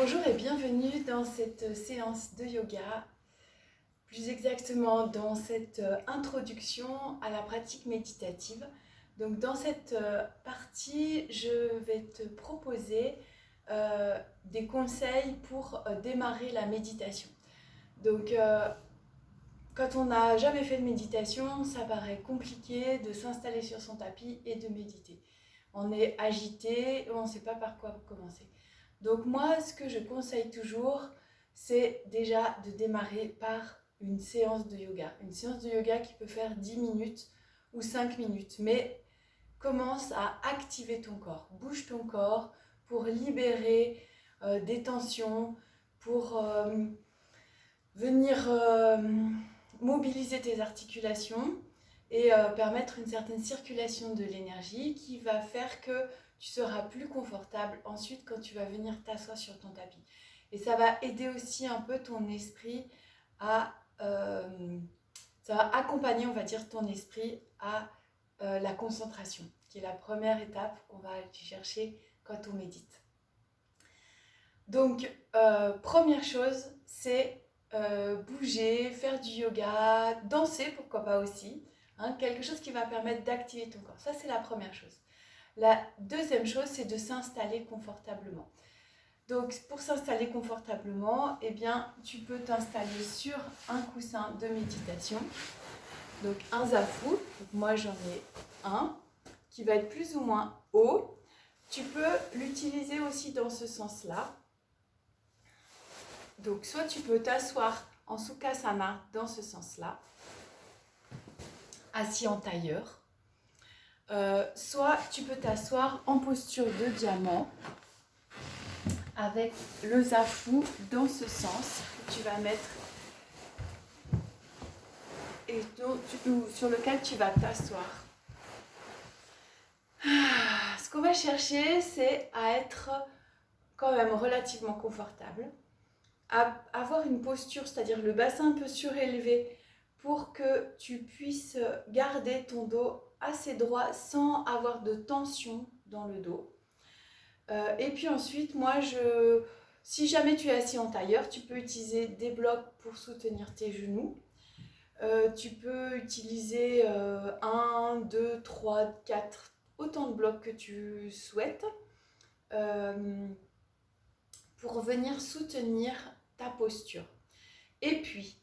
Bonjour et bienvenue dans cette séance de yoga, plus exactement dans cette introduction à la pratique méditative. Donc dans cette partie, je vais te proposer des conseils pour démarrer la méditation. Donc quand on n'a jamais fait de méditation, ça paraît compliqué de s'installer sur son tapis et de méditer. On est agité, on ne sait pas par quoi commencer. Donc moi, ce que je conseille toujours, c'est déjà de démarrer par une séance de yoga. Une séance de yoga qui peut faire 10 minutes ou 5 minutes. Mais commence à activer ton corps. Bouge ton corps pour libérer des tensions, pour venir mobiliser tes articulations et permettre une certaine circulation de l'énergie qui va faire que tu seras plus confortable ensuite quand tu vas venir t'asseoir sur ton tapis. Et ça va aider aussi un peu ton esprit à... ça va accompagner, on va dire, ton esprit à la concentration, qui est la première étape qu'on va aller chercher quand on médite. Donc, première chose, c'est bouger, faire du yoga, danser, pourquoi pas aussi. Quelque chose qui va permettre d'activer ton corps. Ça, c'est la première chose. La deuxième chose, c'est de s'installer confortablement. Donc, pour s'installer confortablement, eh bien, tu peux t'installer sur un coussin de méditation. Donc, un zafu. Donc, moi, j'en ai un qui va être plus ou moins haut. Tu peux l'utiliser aussi dans ce sens-là. Donc, soit tu peux t'asseoir en Sukhasana dans ce sens-là, assis en tailleur. Soit tu peux t'asseoir en posture de diamant avec le zafu dans ce sens que tu vas mettre et sur lequel tu vas t'asseoir. Ce qu'on va chercher, c'est à être quand même relativement confortable, à avoir une posture, c'est-à-dire le bassin un peu surélevé pour que tu puisses garder ton dos assez droit sans avoir de tension dans le dos. Et puis ensuite, si jamais tu es assis en tailleur, tu peux utiliser des blocs pour soutenir tes genoux. Tu peux utiliser 1, 2, 3, 4, autant de blocs que tu souhaites pour venir soutenir ta posture. Et puis,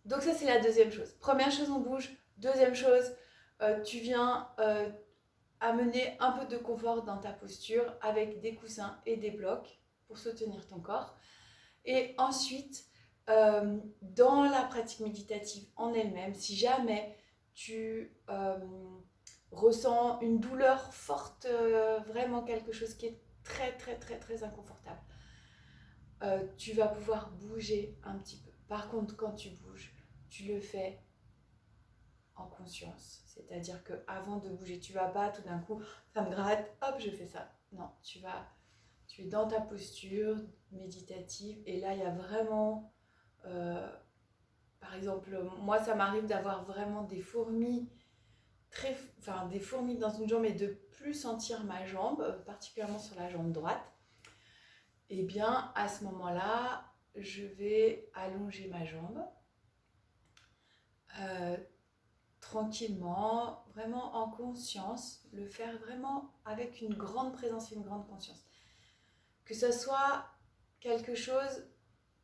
donc ça c'est la deuxième chose. Première chose, on bouge. Deuxième chose, tu viens amener un peu de confort dans ta posture avec des coussins et des blocs pour soutenir ton corps. Et ensuite, dans la pratique méditative en elle-même, si jamais tu ressens une douleur forte, vraiment quelque chose qui est très très très très inconfortable, tu vas pouvoir bouger un petit peu. Par contre, quand tu bouges, tu le fais en conscience. C'est-à-dire qu'avant de bouger, tu vas pas tout d'un coup, ça me gratte, hop, je fais ça. Non, tu es dans ta posture méditative et là, il y a vraiment, par exemple, moi, ça m'arrive d'avoir vraiment des fourmis, des fourmis dans une jambe et de plus sentir ma jambe, particulièrement sur la jambe droite. Et bien, à ce moment-là, je vais allonger ma jambe tranquillement, vraiment en conscience, le faire vraiment avec une grande présence et une grande conscience. Que ce soit quelque chose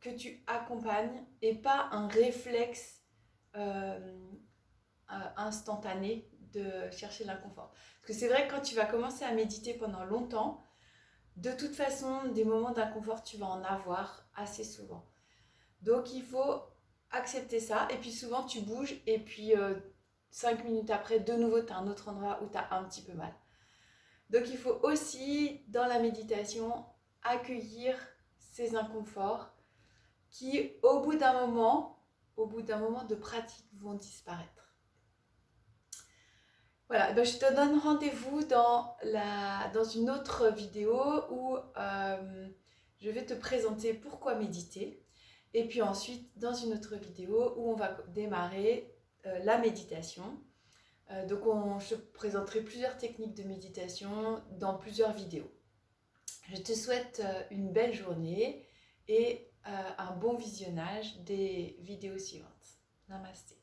que tu accompagnes et pas un réflexe instantané de chercher l'inconfort. Parce que c'est vrai que quand tu vas commencer à méditer pendant longtemps, de toute façon, des moments d'inconfort, tu vas en avoir assez souvent. Donc, il faut accepter ça. Et puis, souvent, tu bouges et puis 5 minutes après, de nouveau, tu as un autre endroit où tu as un petit peu mal. Donc, il faut aussi, dans la méditation, accueillir ces inconforts qui, au bout d'un moment de pratique, vont disparaître. Voilà, ben je te donne rendez-vous dans une autre vidéo où je vais te présenter pourquoi méditer. Et puis ensuite, dans une autre vidéo où on va démarrer la méditation. Donc je te présenterai plusieurs techniques de méditation dans plusieurs vidéos. Je te souhaite une belle journée et un bon visionnage des vidéos suivantes. Namasté.